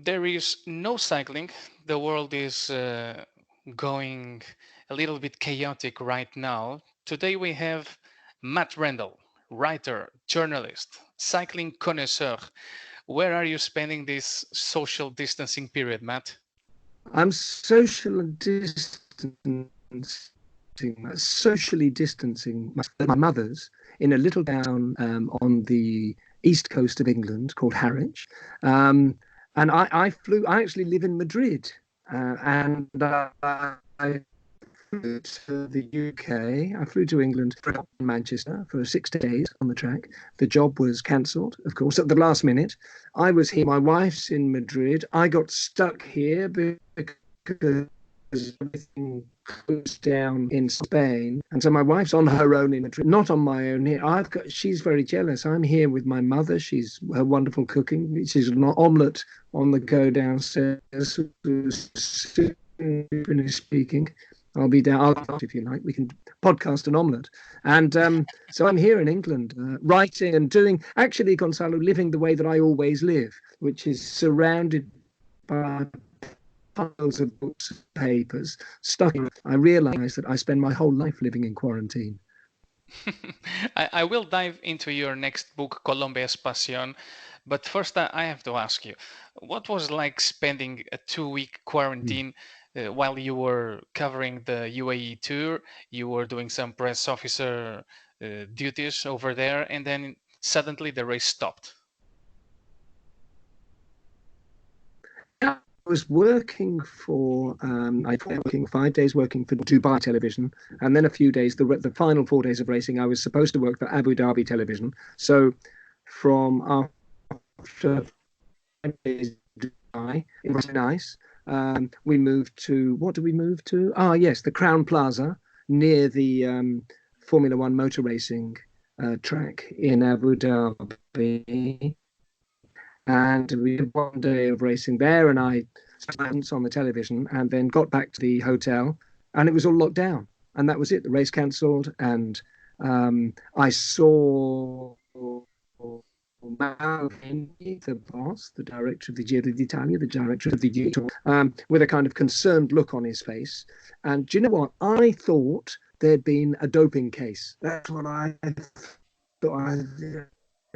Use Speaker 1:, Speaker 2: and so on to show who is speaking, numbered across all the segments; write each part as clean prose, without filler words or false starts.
Speaker 1: There is no cycling. The world is going a little bit chaotic right now. Today we have Matt Rendell, writer, journalist, cycling connoisseur. Where are you spending this social distancing period, Matt?
Speaker 2: I'm socially distancing my mother's in a little town on the east coast of England called Harwich. Um, and I actually live in Madrid. And I flew to the UK. I flew to England from Manchester for 6 days on the track. The job was cancelled, of course, at the last minute. I was here. My wife's in Madrid. I got stuck here because everything closed down in Spain, and so my wife's on her own in Madrid, not on my own here. She's very jealous. I'm here with my mother. She's her wonderful cooking. She's an omelette on the go downstairs. Finish speaking. I'll be down. If you like. We can podcast an omelette. And so I'm here in England, writing and doing. Actually, Gonzalo, living the way that I always live, which is surrounded by piles of books and papers stuck in. I realize that I spend my whole life living in quarantine.
Speaker 1: I will dive into your next book, Colombia's Pasión, but first I have to ask you, what was like spending a 2-week quarantine while you were covering the UAE tour? You were doing some press officer duties over there, and then suddenly the race stopped.
Speaker 2: I was working for, I was working 5 days working for Dubai television, and then a few days, the final 4 days of racing, I was supposed to work for Abu Dhabi television. So from after 5 days Dubai, it was nice. We moved to, what did we move to? Ah, yes, the Crown Plaza near the Formula One motor racing track in Abu Dhabi. And we did 1 day of racing there, and I spent on the television, and then got back to the hotel, and it was all locked down, and that was it. The race cancelled, and I saw the boss, the director of the Giro d'Italia, the director of the Tour, with a kind of concerned look on his face. And do you know what? I thought there'd been a doping case. That's what I thought.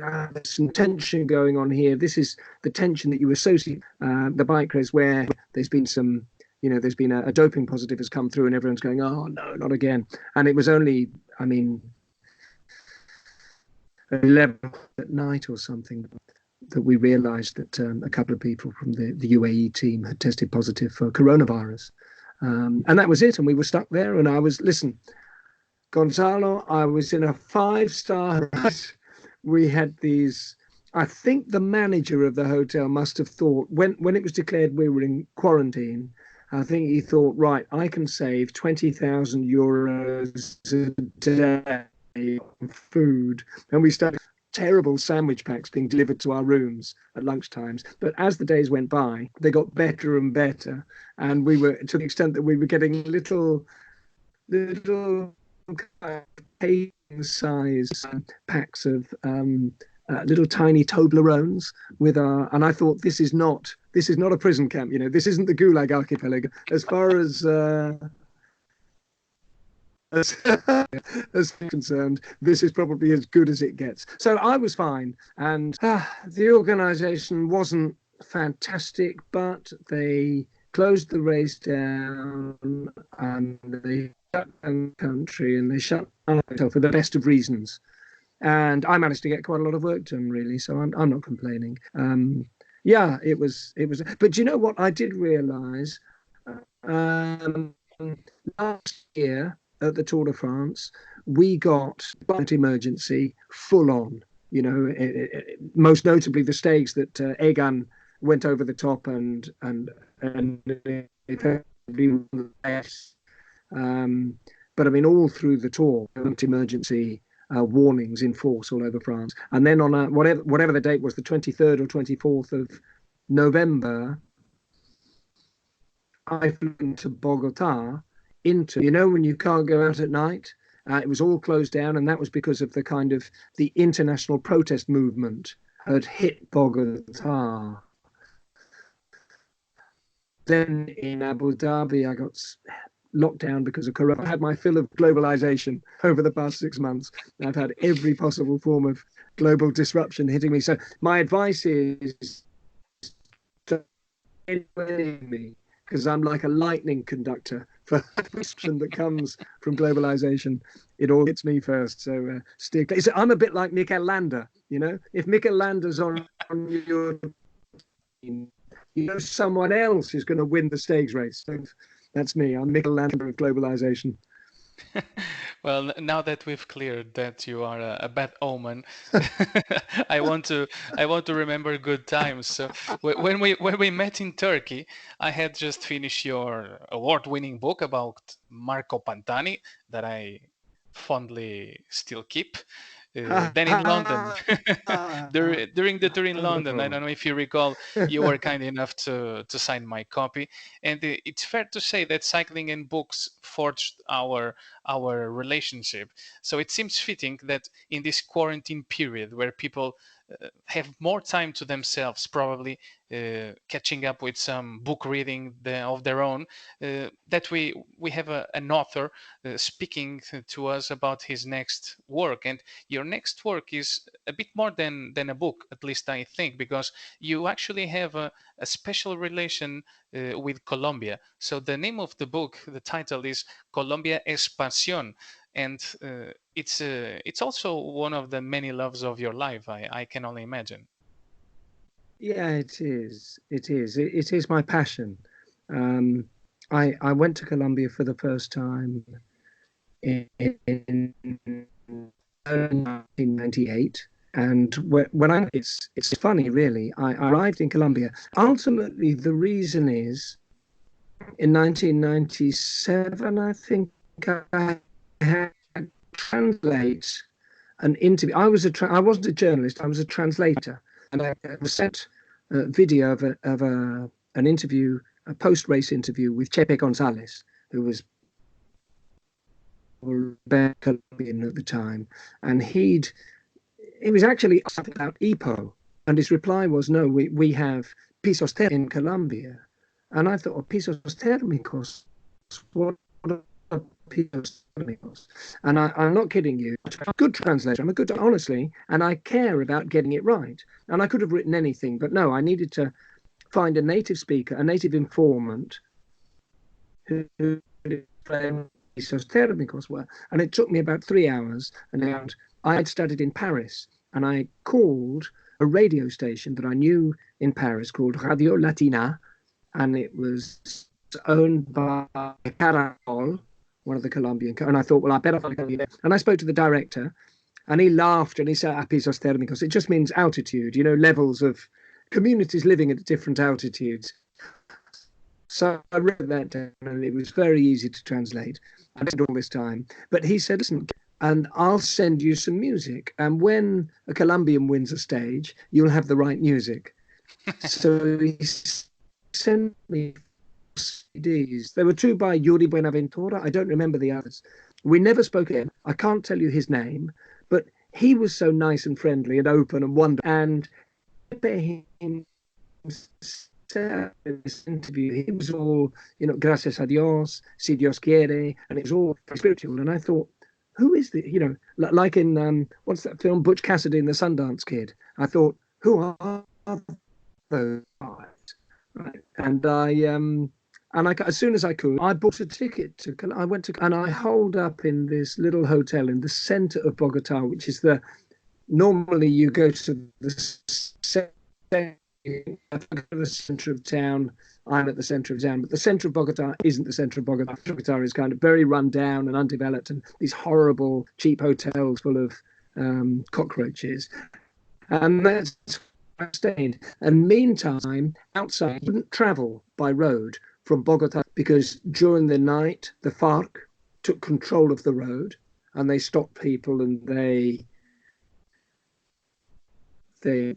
Speaker 2: There's some tension going on here. This is the tension that you associate the bike race, where there's been some, there's been a doping positive has come through, and everyone's going, oh no, not again. And it was only, 11 at night or something that we realized that a couple of people from the UAE team had tested positive for coronavirus. And that was it. And we were stuck there. And listen, Gonzalo, I was in a 5-star we had these, I think the manager of the hotel must have thought, when it was declared we were in quarantine, I think he thought, right, I can save 20,000 euros a day on food. And we started terrible sandwich packs being delivered to our rooms at lunchtimes. But as the days went by, they got better and better. And we were, to the extent that we were getting little size packs of little tiny Toblerones with our, and I thought, this is not a prison camp, this isn't the Gulag archipelago as far as as concerned. This is probably as good as it gets. So I was fine, and the organization wasn't fantastic, but they closed the race down, and they shut down the country, and they shut down the hotel for the best of reasons. And I managed to get quite a lot of work done, really. So I'm not complaining. Yeah, it was. But you know what? I did realise last year at the Tour de France, we got climate emergency full on. Most notably the stakes that Egan went over the top and but all through the tour, emergency warnings in force all over France. And then on whatever the date was, the 23rd or 24th of November, I flew into Bogota, when you can't go out at night. It was all closed down, and that was because of the international protest movement had hit Bogota. then in Abu Dhabi, I got locked down because of corona. I had my fill of globalization over the past 6 months. I've had every possible form of global disruption hitting me. So my advice is to me, because I'm like a lightning conductor for disruption that comes from globalization. It all hits me first. So steer clear. I'm a bit like Mikel Landa, you know. If Mikel Landa's on your team, you know someone else is going to win the stakes race. So that's me. I'm Mikel Landa of globalization.
Speaker 1: Well, now that we've cleared that you are a bad omen, I want to remember good times. So when we met in Turkey, I had just finished your award-winning book about Marco Pantani that I fondly still keep. Then in London, during the tour in London, I don't know if you recall, you were kind enough to sign my copy, and it's fair to say that cycling and books forged our relationship. So it seems fitting that in this quarantine period where people have more time to themselves, probably catching up with some book reading of their own, that we have an author speaking to us about his next work. And your next work is a bit more than a book, at least I think, because you actually have a special relation with Colombia. So the name of the book, the title is Colombia es pasión, and it's also one of the many loves of your life. I can only imagine.
Speaker 2: Yeah, it is. It is. It is my passion. Um, I went to Colombia for the first time in 1998. And it's funny, really. I arrived in Colombia. Ultimately, the reason is in 1997, I think I had to translate an interview. I wasn't a journalist. I was a translator, and I was sent a video of an interview, a post-race interview with Chepe Gonzalez, who was Colombian at the time, and he was actually asked about EPO, and his reply was, "No, we have pisos térmicos in Colombia." And I thought, "Oh, pisos térmicos? What are pisos térmicos?" And I'm not kidding you. I'm a good translator. I'm a good, honestly, and I care about getting it right. And I could have written anything, but no, I needed to find a native speaker, a native informant who explained pisos térmicos were. And it took me about 3 hours. And I had studied in Paris, and I called a radio station that I knew in Paris called Radio Latina, and it was owned by Caracol, one of the Colombian. And I thought, well, I better find a. And I spoke to the director, and he laughed and he said, "Pisos térmicos." It just means altitude, you know, levels of communities living at different altitudes. So I wrote that down, and it was very easy to translate. I did all this time, but he said, "Listen, and I'll send you some music. And when a Colombian wins a stage, you'll have the right music." So he sent me CDs. There were two by Yuri Buenaventura. I don't remember the others. We never spoke again. I can't tell you his name, but he was so nice and friendly and open and wonderful. And him in this interview, he was all, you know, gracias a Dios, si Dios quiere, and it was all spiritual. And I thought, who is the, you know, like in what's that film, Butch Cassidy and the Sundance Kid? I thought, who are those guys? Right. And I as soon as I could, I bought a ticket to. I went to, and I holed up in this little hotel in the center of Bogota, which is normally you go to the center of town. I'm at the center of town, but the center of Bogota isn't the center of Bogota. Bogota is kind of very run down and undeveloped, and these horrible cheap hotels full of cockroaches. And that's where I stayed. And meantime, outside, I couldn't travel by road from Bogota because during the night, the FARC took control of the road, and they stopped people, and they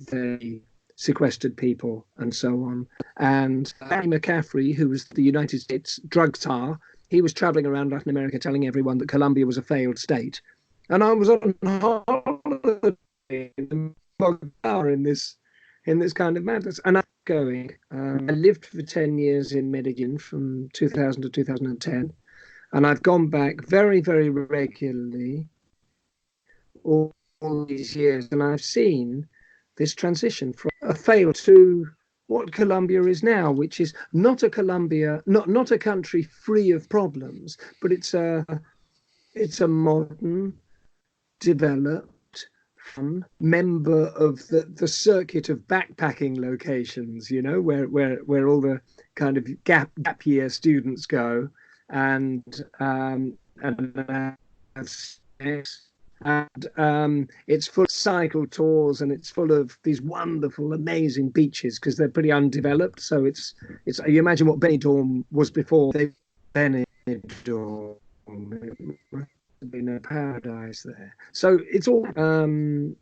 Speaker 2: sequestered people and so on. And Barry McCaffrey, who was the United States drug czar, he was traveling around Latin America telling everyone that Colombia was a failed state. And I was on holiday in Bogota in this kind of madness. And I going. I lived for 10 years in Medellin from 2000 to 2010, and I've gone back very, very regularly all these years, and I've seen this transition from a fail to what Colombia is now, which is not a Colombia, not a country free of problems, but it's a modern, developed, fun member of the circuit of backpacking locations, you know, where all the kind of gap year students go, and it's full of cycle tours, and it's full of these wonderful, amazing beaches because they're pretty undeveloped. So it's you imagine what Benidorm was before Benidorm. It must have been a paradise there. So it's all in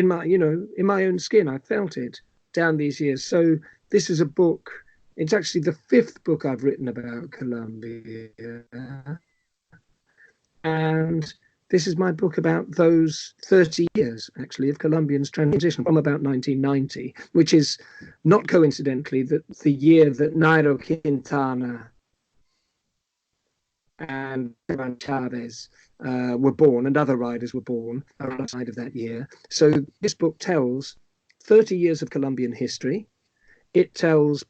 Speaker 2: my own skin. I felt it down these years. So this is a book. It's actually the 5th book I've written about Colombia, and this is my book about those 30 years, actually, of Colombians' transition from about 1990, which is not coincidentally the year that Nairo Quintana and Chavez were born, and other riders were born outside of that year. So this book tells 30 years of Colombian history. It tells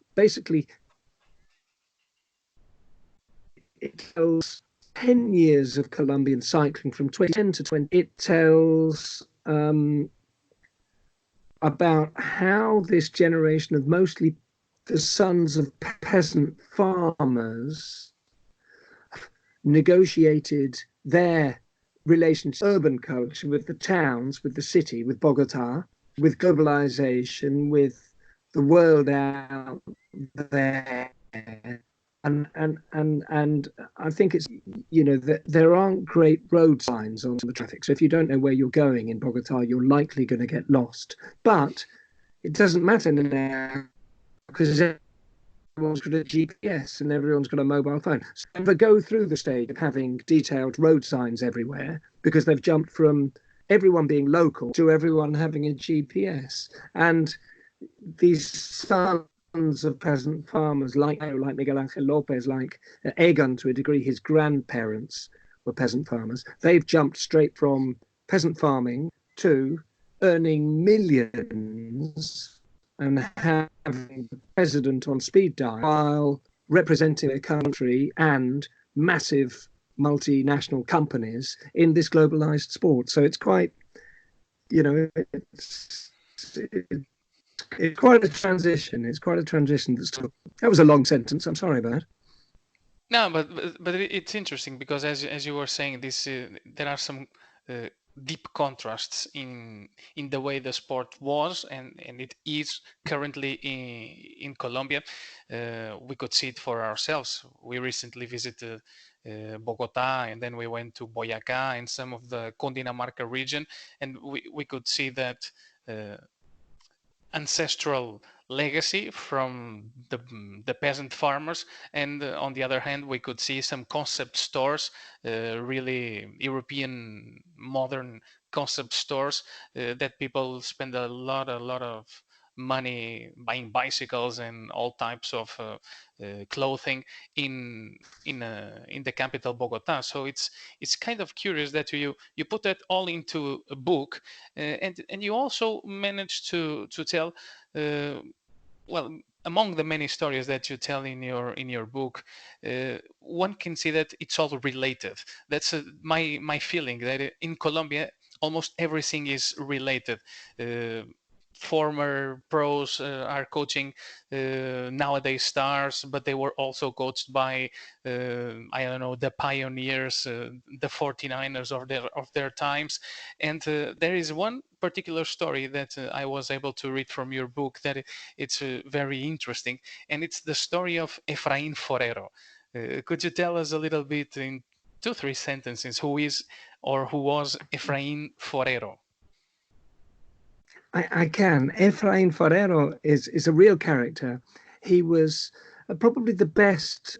Speaker 2: 10 years of Colombian cycling from 2010 to 20. It tells about how this generation of mostly the sons of peasant farmers negotiated their relationship, urban culture with the towns, with the city, with Bogota, with globalization, with the world out there. And I think it's, you know, that there aren't great road signs on the traffic. So if you don't know where you're going in Bogota, you're likely going to get lost. But it doesn't matter now because everyone's got a GPS and everyone's got a mobile phone. So they go through the stage of having detailed road signs everywhere because they've jumped from everyone being local to everyone having a GPS. And these sons of peasant farmers like Miguel Angel Lopez, like Egan to a degree, his grandparents were peasant farmers. They've jumped straight from peasant farming to earning millions and having the president on speed dial while representing a country and massive multinational companies in this globalized sport. So it's quite, you know, it's quite a transition. It's quite a transition. That was a long sentence. I'm sorry about it.
Speaker 1: No, but it's interesting because as you were saying, this there are some deep contrasts in the way the sport was and it is currently in Colombia. We could see it for ourselves. We recently visited Bogota, and then we went to Boyacá and some of the Cundinamarca region, and we could see that ancestral legacy from the peasant farmers, and on the other hand we could see some concept stores, really European modern concept stores that people spend a lot of money buying bicycles and all types of clothing in the capital Bogota. So it's kind of curious that you put that all into a book, and you also managed to tell well, among the many stories that you tell in your book, one can see that it's all related. That's my feeling that in Colombia almost everything is related. Former pros are coaching nowadays stars, but they were also coached by I don't know, the pioneers, the 49ers of their times. And there is one particular story that I was able to read from your book that it's very interesting, and it's the story of Efrain Forero. Could you tell us a little bit in 2-3 sentences who is or who was Efrain Forero?
Speaker 2: I can. Efrain Forero is a real character. He was probably the best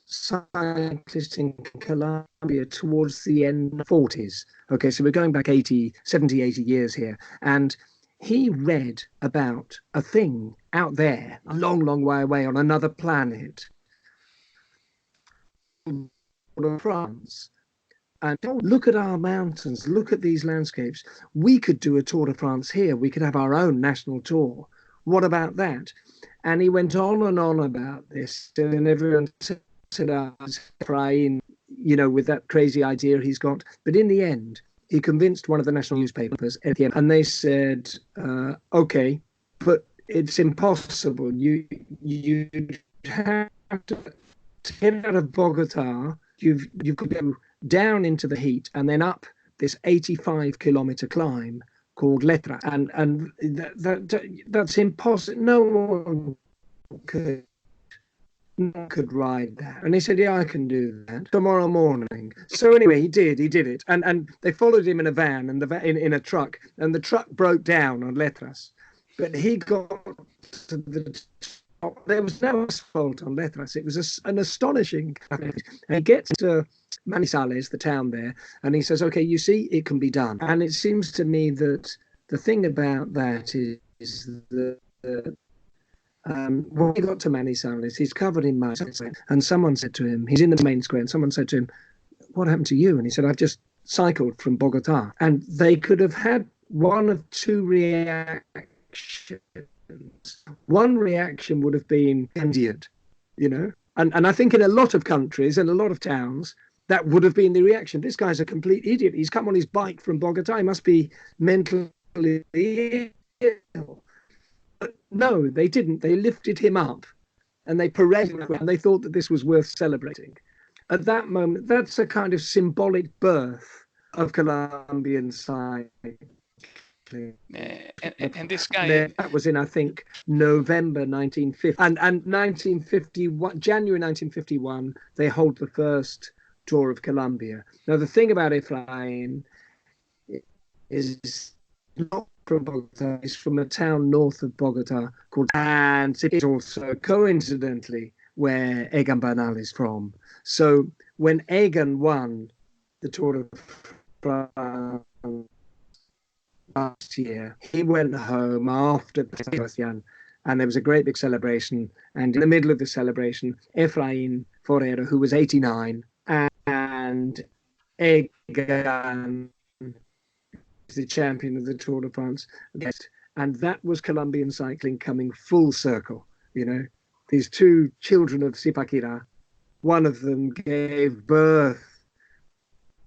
Speaker 2: cyclist in Colombia towards the end of the 40s. Okay, so we're going back 70, 80 years here. And he read about a thing out there, a long, long way away on another planet, France. And oh, look at our mountains, look at these landscapes. We could do a Tour de France here. We could have our own national tour. What about that? And he went on and on about this. And everyone said, Efrai, with that crazy idea he's got. But in the end, he convinced one of the national newspapers, and they said, okay, but it's impossible. You have to get out of Bogota. You've got to go down into the heat and then up this 85-kilometer climb called Letra, and that's impossible. No one could ride that. And he said, yeah, I can do that tomorrow morning. So anyway, he did it. And they followed him in a van and in a truck, and the truck broke down on Letras. But he got to the top. There was no asphalt on Letras. It was an astonishing. And he gets to Manizales, the town there, and he says, okay, you see, it can be done. And it seems to me that the thing about that is that when he got to Manizales, he's covered in mud, and someone said to him, he's in the main square, and someone said to him, what happened to you? And he said, I've just cycled from Bogota. And they could have had one of two reactions. One reaction would have been idiot, and I think in a lot of countries and a lot of towns, that would have been the reaction. This guy's a complete idiot. He's come on his bike from Bogota. He must be mentally ill. But no, they didn't. They lifted him up and they paraded him, and they thought that this was worth celebrating. At that moment, that's a kind of symbolic birth of Colombian cycling.
Speaker 1: And this guy,
Speaker 2: that was in, I think, November 1950, and 1951, January 1951, they hold the first tour of Colombia. Now the thing about Efrai is not from Bogota, it's from a town north of Bogota called, and it's also coincidentally where Egan Bernal is from. So when Egan won the Tour of France last year, he went home after Sebastian, and there was a great big celebration. And in the middle of the celebration, Efrai Forero, who was 89, and Egan, the champion of the Tour de France, and that was Colombian cycling coming full circle. These two children of Zipaquirá, one of them gave birth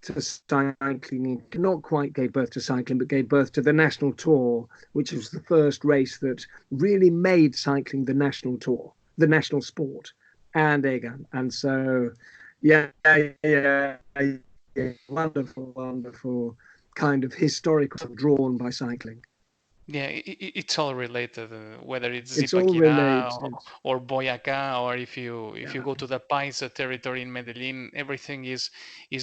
Speaker 2: to cycling, not quite gave birth to cycling, but gave birth to the national tour, which was the first race that really made cycling the national tour, the national sport, and Egan. And so, yeah, wonderful kind of historical drawn by cycling.
Speaker 1: Yeah, it's all related, whether it's Zipaquirá or Boyacá, or if you go to the Paisa territory in Medellin, everything is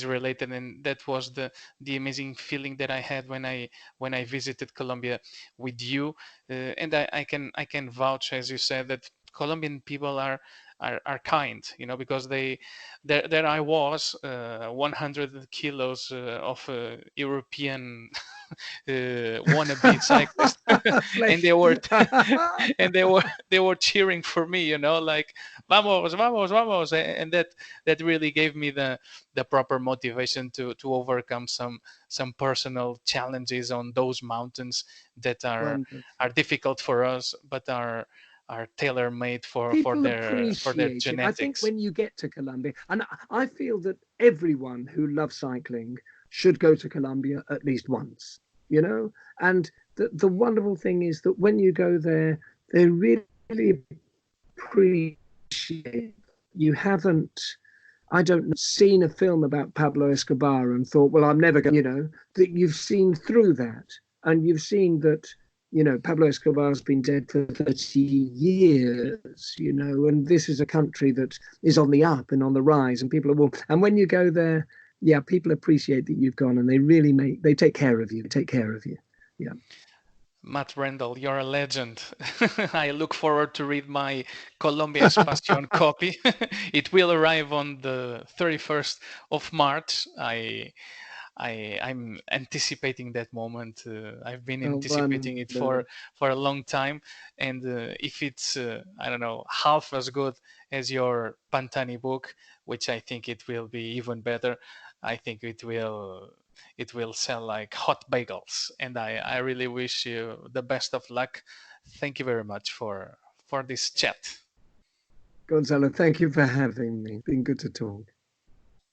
Speaker 1: related, and that was the amazing feeling that I had when I visited Colombia with you, and I can vouch, as you said, that Colombian people are kind, because there I was, 100 kilos of European wannabe cyclist, and they were cheering for me, like vamos, vamos, vamos, and that really gave me the proper motivation to overcome some personal challenges on those mountains that are difficult for us, but are tailor-made for their genetics.
Speaker 2: I think when you get to Colombia, and I feel that everyone who loves cycling should go to Colombia at least once, and the wonderful thing is that when you go there, they really appreciate you. Haven't, I don't know, seen a film about Pablo Escobar and thought, well, I'm never going, that you've seen through that, and you've seen that, Pablo Escobar's been dead for 30 years, and this is a country that is on the up and on the rise, and people are warm. And when you go there, yeah, people appreciate that you've gone, and they take care of you. Yeah.
Speaker 1: Matt Rendell, you're a legend. I look forward to read my Colombia's Pasión copy. It will arrive on the 31st of March. I'm anticipating that moment. I've been
Speaker 2: Oh,
Speaker 1: anticipating it
Speaker 2: wonderful.
Speaker 1: for a long time, and if it's I don't know, half as good as your Pantani book, which I think it will be even better, I think it will sell like hot bagels, and I really wish you the best of luck. Thank you very much for this chat.
Speaker 2: Gonzalo, thank you for having me. It's been good to talk.